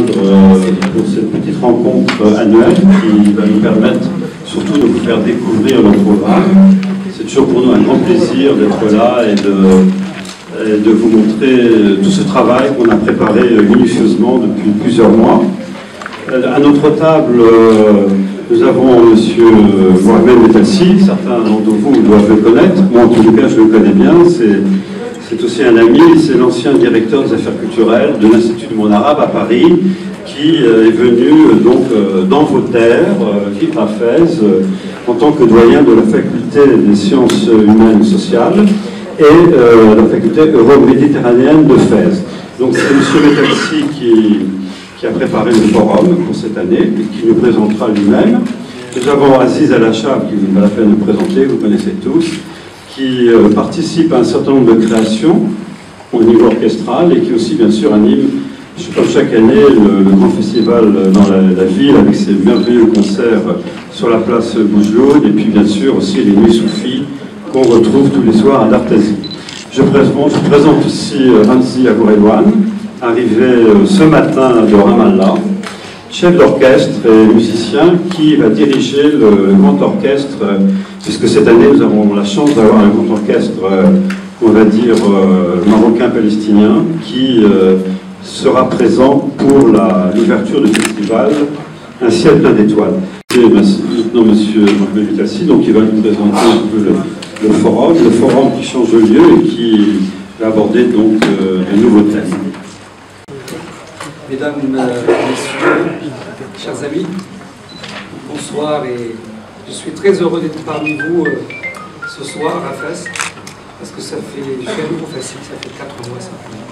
rejoindre pour cette petite rencontre annuelle qui va nous permettre surtout de vous faire découvrir notre programme. C'est toujours pour nous un grand plaisir d'être là et de vous montrer tout ce travail qu'on a préparé minutieusement depuis plusieurs mois. À notre table, nous avons M. Mohamed Metalsi, certains d'entre vous doivent le connaître, moi en tout cas je le connais bien, c'est aussi un ami, c'est l'ancien directeur des affaires culturelles de l'Institut du monde arabe à Paris, qui est venu donc dans vos terres, vivre à Fès, en tant que doyen de la faculté des sciences humaines et sociales et la faculté euro-méditerranéenne de Fès. Donc c'est M. Metalsi qui a préparé le forum pour cette année et qui nous présentera lui-même. Nous avons Aziz Al-Achab, qui n'est pas la peine de présenter, vous connaissez tous, qui participe à un certain nombre de créations au niveau orchestral et qui aussi bien sûr anime, comme chaque année, le grand festival dans la ville avec ses merveilleux concerts sur la place Bougelot et puis bien sûr aussi les nuits soufis qu'on retrouve tous les soirs à Dartazi. Je présente aussi Ramzi Agouredouane, arrivé ce matin de Ramallah, chef d'orchestre et musicien qui va diriger le grand orchestre, puisque cette année nous avons la chance d'avoir un grand orchestre, on va dire, marocain-palestinien, qui sera présent pour l'ouverture du festival Un ciel plein d'étoiles. Et maintenant M. Mohamed Metalsi, donc il va nous présenter un peu le forum qui change de lieu et qui va aborder donc de nouveaux thèmes. Mesdames, Messieurs, chers amis, bonsoir et je suis très heureux d'être parmi vous ce soir à Fès parce que je suis un nouveau Fès, ça fait 4 mois simplement.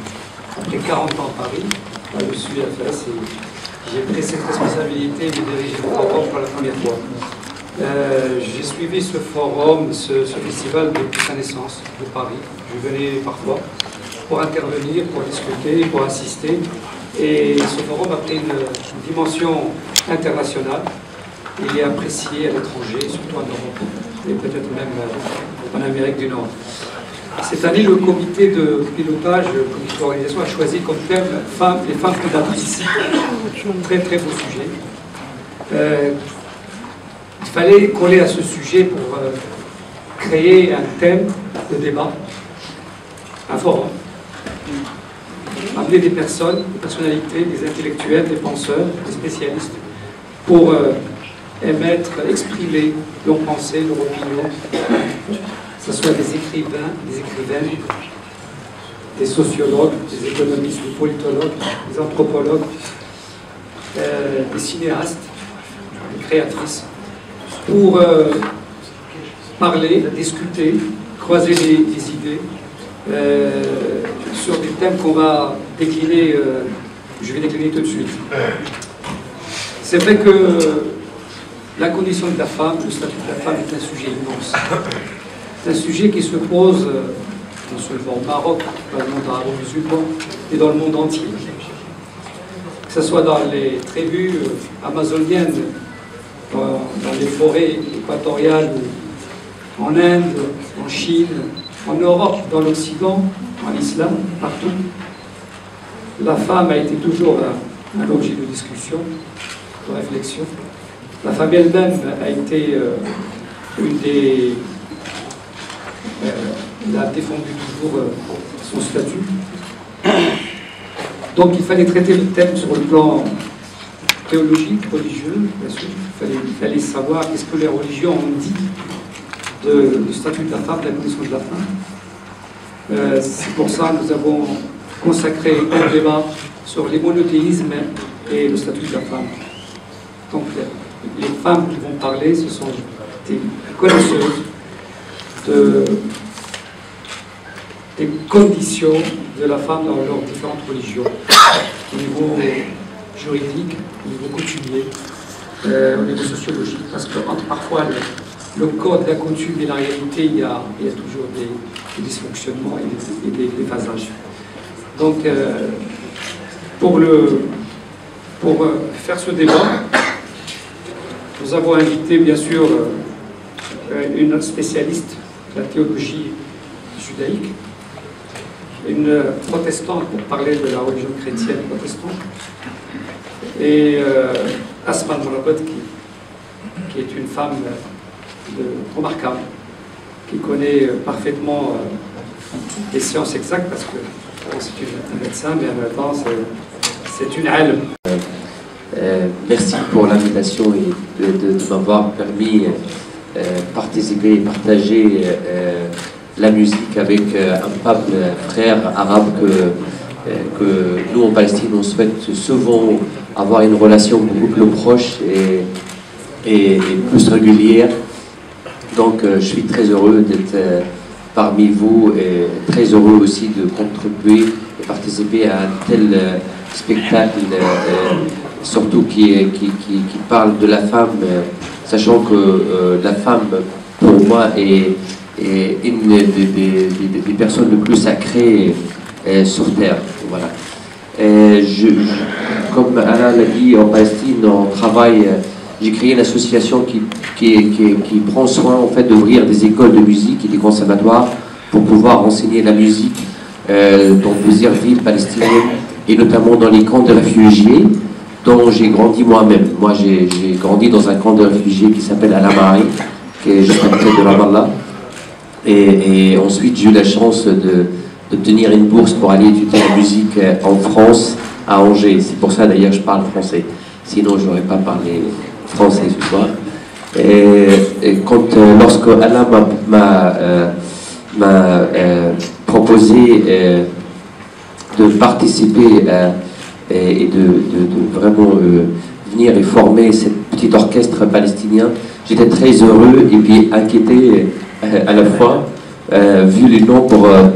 Après 40 ans à Paris, là, je suis à Fès et j'ai pris cette responsabilité de diriger le forum pour la première fois. J'ai suivi ce forum, ce festival depuis sa naissance de Paris. Je venais parfois pour intervenir, pour discuter, pour assister. Et ce forum a pris une dimension internationale. Il est apprécié à l'étranger, surtout en Europe, et peut-être même en Amérique du Nord. Cette année, le comité de pilotage, le comité d'organisation a choisi comme thème les femmes fondatrices. Très très beau sujet. Il fallait coller à ce sujet pour créer un thème de débat, un forum. Amener des personnes, des personnalités, des intellectuels, des penseurs, des spécialistes, pour émettre, exprimer leurs pensées, leurs opinions, que ce soit des écrivains, des écrivaines, des sociologues, des économistes, des politologues, des anthropologues, des cinéastes, des créatrices, pour parler, discuter, croiser des idées, sur des thèmes qu'on va décliner, je vais décliner tout de suite. C'est vrai que la condition de la femme, le statut de la femme est un sujet immense. C'est un sujet qui se pose non seulement au Maroc, dans le monde arabo-musulman, et dans le monde entier. Que ce soit dans les tribus amazoniennes, dans les forêts équatoriales, en Inde, en Chine, en Europe, dans l'Occident, en islam, partout. La femme a été toujours un objet de discussion, de réflexion. La femme elle-même a été une des... elle a défendu toujours son statut. Donc il fallait traiter le thème sur le plan théologique, religieux, bien sûr. Il fallait savoir qu'est-ce que les religions ont dit du statut de la femme, de la condition de la femme. C'est pour ça que nous avons consacré un débat sur les monothéismes et le statut de la femme. Donc les femmes qui vont parler, ce sont des connaisseuses des conditions de la femme dans leurs différentes religions, au niveau juridique, au niveau coutumier, au niveau sociologique, parce que entre parfois le code, la coutume et la réalité, il y a toujours des dysfonctionnements et des déphasages. Donc, pour faire ce débat, nous avons invité bien sûr une spécialiste de la théologie judaïque, une protestante pour parler de la religion chrétienne protestante, et Asma Mourabet, qui est une femme remarquable, qui connaît parfaitement les sciences exactes, parce que c'est un médecin, mais en même temps c'est une alim. Merci pour l'invitation et de m'avoir permis de participer et partager la musique avec un peuple frère arabe que nous en Palestine on souhaite souvent avoir une relation beaucoup plus proche et plus régulière. Donc je suis très heureux d'être parmi vous et très heureux aussi de contribuer et participer à un tel spectacle, surtout qui parle de la femme, sachant que la femme pour moi est une des personnes les plus sacrées sur Terre. Voilà. Comme Alain l'a dit, en Palestine, on travaille. J'ai créé une association qui prend soin en fait d'ouvrir des écoles de musique et des conservatoires pour pouvoir enseigner la musique dans plusieurs villes palestiniennes et notamment dans les camps de réfugiés dont j'ai grandi moi-même. Moi, j'ai grandi dans un camp de réfugiés qui s'appelle Al-Amari, qui est juste à côté de Ramallah. Et ensuite, j'ai eu la chance d'obtenir une bourse pour aller étudier la musique en France, à Angers. C'est pour ça d'ailleurs que je parle français. Sinon, je n'aurais pas parlé français ce soir. Et lorsque Alain m'a proposé de participer et de vraiment venir et former ce petit orchestre palestinien, j'étais très heureux et puis inquiété à la fois, vu le nombre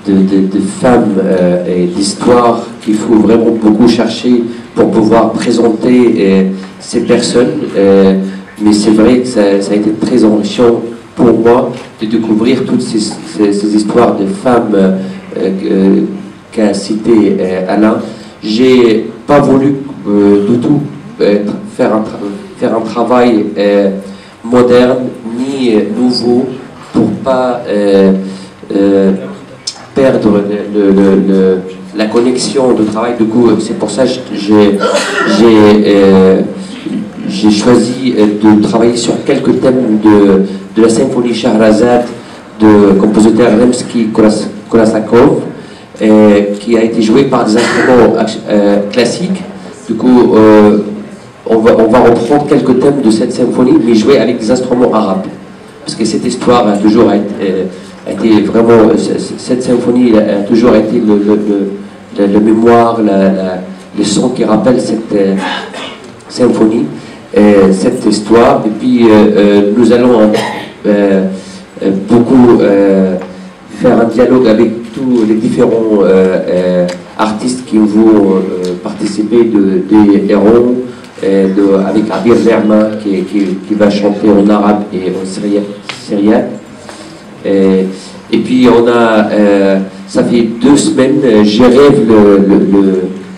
de femmes et d'histoires qu'il faut vraiment beaucoup chercher pour pouvoir présenter ces personnes. Mais c'est vrai que ça a été très enrichissant pour moi de découvrir toutes ces histoires de femmes qu'a cité Alain. J'ai pas voulu du tout faire un travail moderne ni nouveau pour pas perdre la connexion de travail. Du coup, c'est pour ça que j'ai choisi de travailler sur quelques thèmes de la symphonie Shahrazad de compositeur Rimsky-Korsakov, qui a été joué par des instruments classiques. Du coup, on va reprendre quelques thèmes de cette symphonie, mais jouer avec des instruments arabes. Parce que cette histoire a toujours été vraiment, cette symphonie a toujours été le mémoire, le son qui rappelle cette symphonie, cette histoire. Et puis nous allons beaucoup faire un dialogue avec tous les différents artistes qui vont participer des héros, avec Abir Zerma qui va chanter en arabe et en syriaque. Et puis on a, ça fait 2 semaines, je rêve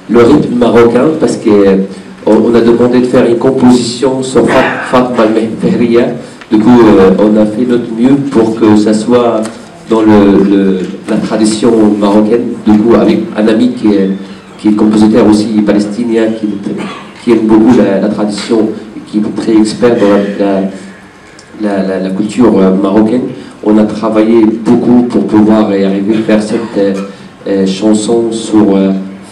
le rythme marocain parce qu'on a demandé de faire une composition sur Fatma al-Mehriya. Du coup, on a fait notre mieux pour que ça soit dans la tradition marocaine. Du coup, avec un ami qui est compositeur aussi palestinien, qui aime beaucoup la tradition, qui est très expert dans la culture marocaine. On a travaillé beaucoup pour pouvoir arriver à faire cette chanson sur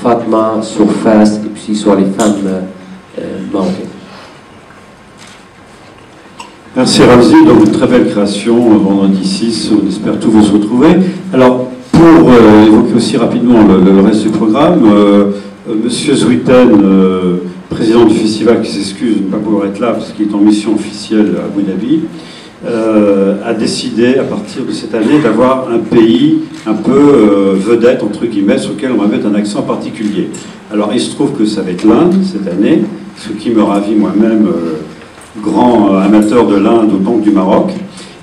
Fatma, sur Fas et puis sur les femmes marocaines. Merci Ramzi, donc une très belle création vendredi 6, on espère tous vous retrouver. Alors pour évoquer aussi rapidement le reste du programme, Monsieur Zouiten, président du festival, qui s'excuse de ne pas pouvoir être là parce qu'il est en mission officielle à Abu Dhabi, a décidé à partir de cette année d'avoir un pays un peu vedette entre guillemets sur lequel on va mettre un accent particulier. Alors il se trouve que ça va être l'Inde cette année, ce qui me ravit moi-même, grand amateur de l'Inde donc du Maroc.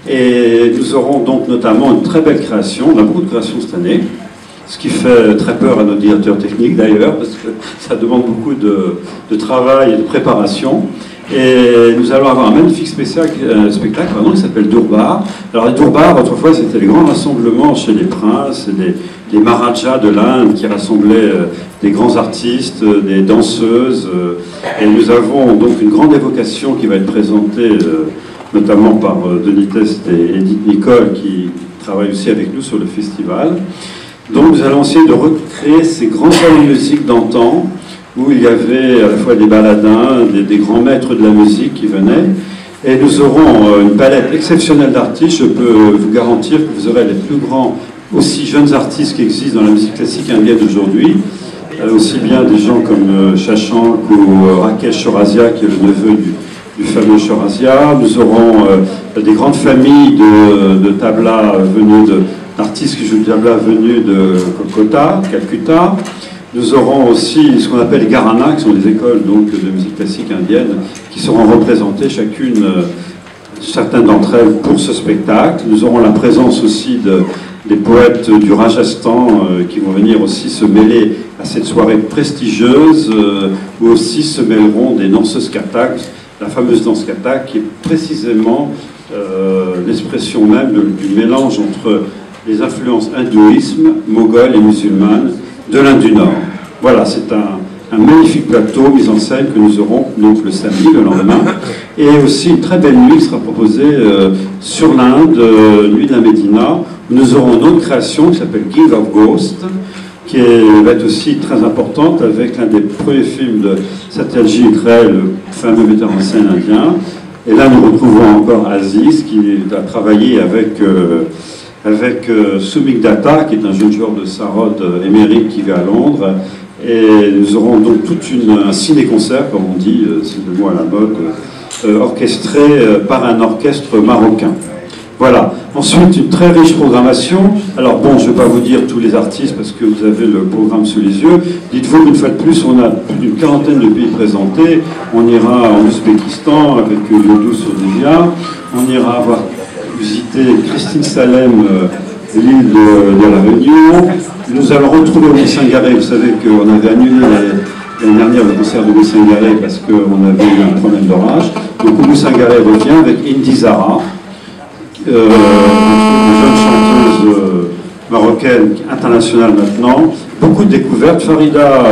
Et nous aurons donc notamment une très belle création, on a beaucoup de créations cette année. ce qui fait très peur à nos directeurs techniques d'ailleurs, parce que ça demande beaucoup de travail et de préparation. Et nous allons avoir un magnifique spectacle qui s'appelle Durbar. Alors les Durbar, autrefois, c'était les grands rassemblements chez les princes et les Maharajas de l'Inde qui rassemblaient des grands artistes, des danseuses. Et nous avons donc une grande évocation qui va être présentée notamment par Denis Test et Edith Nicole qui travaillent aussi avec nous sur le festival. Donc nous allons essayer de recréer ces grands salons de musique d'antan où il y avait à la fois des baladins, des grands maîtres de la musique qui venaient. Et nous aurons une palette exceptionnelle d'artistes. Je peux vous garantir que vous aurez les plus grands, aussi jeunes artistes qui existent dans la musique classique indienne aujourd'hui. Aussi bien des gens comme Shashank ou Rakesh Chaurasia, qui est le neveu du fameux Chaurasia. Nous aurons des grandes familles de tabla d'artistes qui jouent de tabla venus de Kolkata, Calcutta. Nous aurons aussi ce qu'on appelle les Gharana, qui sont des écoles donc, de musique classique indienne, qui seront représentées chacune, certaines d'entre elles, pour ce spectacle. Nous aurons la présence aussi des poètes du Rajasthan qui vont venir aussi se mêler à cette soirée prestigieuse, où aussi se mêleront des danseuses Kathak, la fameuse danse Kathak, qui est précisément l'expression même du mélange entre les influences hindouisme, mogol et musulmanes de l'Inde du Nord. Voilà, c'est un magnifique plateau mis en scène que nous aurons donc le samedi, le lendemain, et aussi une très belle nuit qui sera proposée sur l'Inde, nuit de la Médina, où nous aurons une autre création qui s'appelle King of Ghosts, qui va être aussi très importante avec l'un des premiers films de Satyajit Ray, le fameux metteur en scène indien. Et là, nous retrouvons encore Aziz, qui a travaillé avec Soumik Datta, qui est un jeune joueur de Sarod émérite qui vit à Londres. Et nous aurons donc tout un ciné-concert, comme on dit, c'est le mot à la mode, orchestré par un orchestre marocain. Voilà. Ensuite, une très riche programmation. Alors bon, je ne vais pas vous dire tous les artistes parce que vous avez le programme sous les yeux. Dites-vous qu'une fois de plus, on a plus d'une quarantaine de pays présentés. On ira en Ouzbékistan avec Yodou Soudélia. On ira visiter Christine Salem, l'île de la Réunion. Nous allons retrouver Oumi Sangaré. Vous savez qu'on avait annulé l'année dernière le concert de Oumi Sangaré parce qu'on avait eu un problème d'orage. Donc Oumi Sangaré revient avec Indy Zara, une jeune chanteuse marocaine internationale maintenant. Beaucoup de découvertes. Farida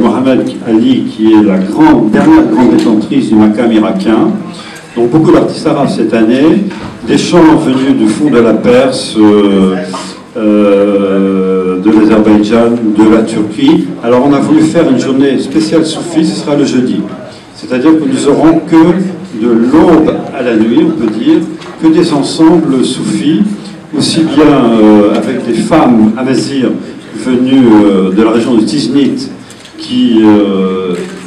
Mohamed Ali, qui est la dernière grande détentrice du makam irakien. Donc beaucoup d'artistes arabes cette année, des chants venus du fond de la Perse, de l'Azerbaïdjan, de la Turquie. Alors on a voulu faire une journée spéciale soufie, ce sera le jeudi. C'est-à-dire que nous aurons que de l'aube à la nuit, on peut dire, que des ensembles soufis, aussi bien avec des femmes amazirs venues de la région de Tiznit, qui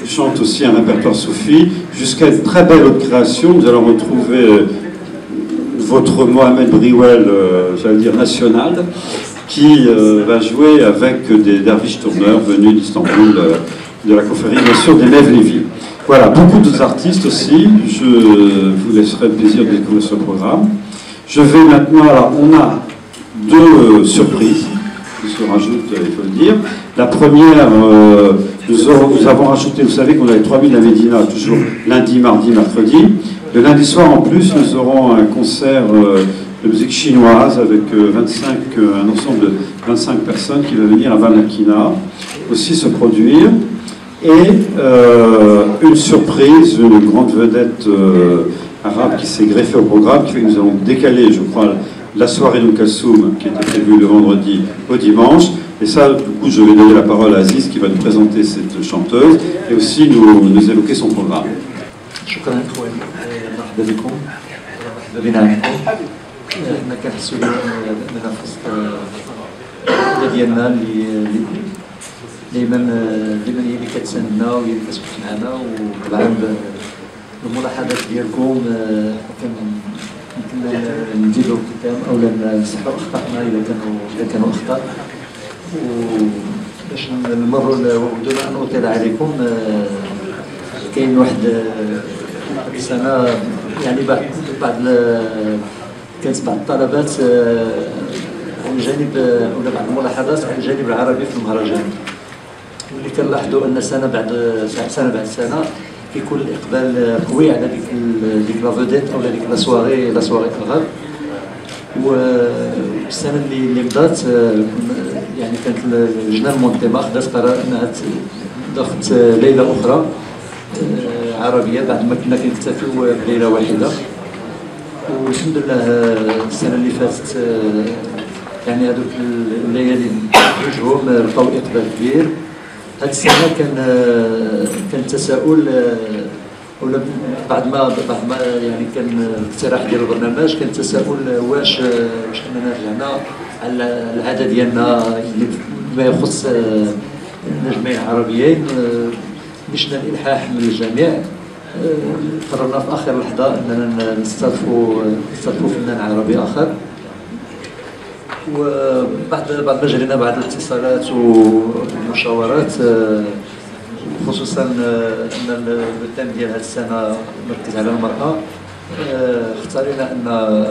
chantent aussi un répertoire soufi, jusqu'à une très belle autre création. Nous allons retrouver votre Mohamed Briwel, j'allais dire national, qui va jouer avec des derviches tourneurs venus d'Istanbul, de la confrérie, bien sûr, des Mevlevi. Voilà, beaucoup d'autres artistes aussi. Je vous laisserai le plaisir de découvrir ce programme. Je vais maintenant, alors on a deux surprises qui se rajoutent, il faut le dire. La première, nous avons rajouté, vous savez qu'on avait 3000 à Médina, toujours lundi, mardi, mercredi. Le lundi soir, en plus, nous aurons un concert de musique chinoise avec un ensemble de 25 personnes qui va venir à Valakina aussi se produire. Et une surprise, une grande vedette arabe qui s'est greffée au programme, qui fait que nous allons décaler, je crois, la soirée de Kalsoum, qui était prévue le vendredi au dimanche. Et ça, du coup, je vais donner la parole à Aziz, qui va nous présenter cette chanteuse, et aussi nous évoquer son programme. شكرا اخواني، مرحبا بكم، مرحبا بنا عندكم. حنا كنحسوا اليوم باننا في وسط ديالنا اللي دائما هي اللي كتساندنا وهي اللي كتوقف معنا، وطبعا الملاحظات ديالكم يمكن نزيدوا قدام او نصححوا اخطائنا اذا كانوا اخطاء. وباش نمروا ودون ان اطيل عليكم، كاين واحد السنه يعني كانت بعض الطلبات الجانب ولا بعض الملاحظات على الجانب العربي في المهرجان، واللي كنلاحظوا ان سنه بعد سنه كيكون الاقبال قوي على ديك لا فوديت او ديك لا سواري الغاب. والسنه اللي بدات يعني كانت لجنه المنظمه خدات قرار انها ضافت ليله اخرى عربيه بعد ما كنا كنكتفيو بليله واحده. والحمد لله السنه اللي فاتت يعني هذوك الليالي جوجهم لقاو اقبال كبير. هذه السنه كان تساؤل ولا بعد ما يعني كان الاقتراح ديال البرنامج كان تساؤل واش اننا رجعنا على العاده ديالنا اللي ما يخص النجمين العربيين مشنا الالحاح من الجميع. قررنا في اخر لحظه اننا نستضيفوا فنان عربي اخر. وبعد ما جرينا بعض الاتصالات والمشاورات خصوصا ان الثيم ديال هذه السنه مركز على المراه، اختارينا ان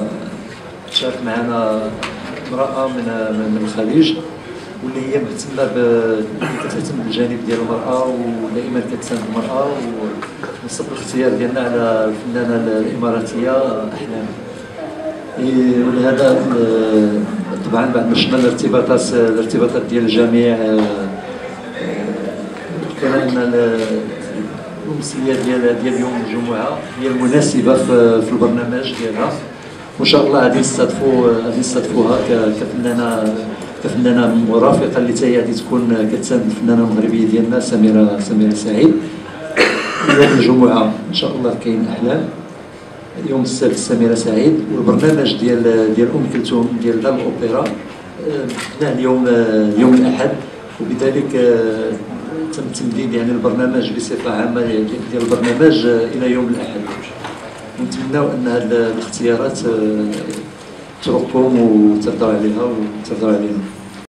تشارك معنا امراه من الخليج واللي هي كتهتم بالجانب ديال المراه ودائما كتساند المراه، ونصب الاختيار ديالنا على الفنانه الاماراتيه احلام. ولهذا طبعا بعد ما شفنا الارتباطات ديال الجميع كان ان الامسيه ديال يوم الجمعه هي المناسبه في البرنامج ديالها، وان شاء الله غادي نستضيفوها كفنانه مرافقه اللي حتى هي غادي تكون كتساند الفنانه المغربيه ديالنا سميره سعيد. يوم الجمعه ان شاء الله كاين احلام، يوم السبت سميره سعيد، والبرنامج ديال كلثوم ديال دار الاوبرا اليوم الاحد. وبذلك تم تمديد يعني البرنامج بصفه عامه ديال البرنامج الى يوم الاحد. ونتمناو ان هذه الاختيارات ترقكم وترضوا عليها.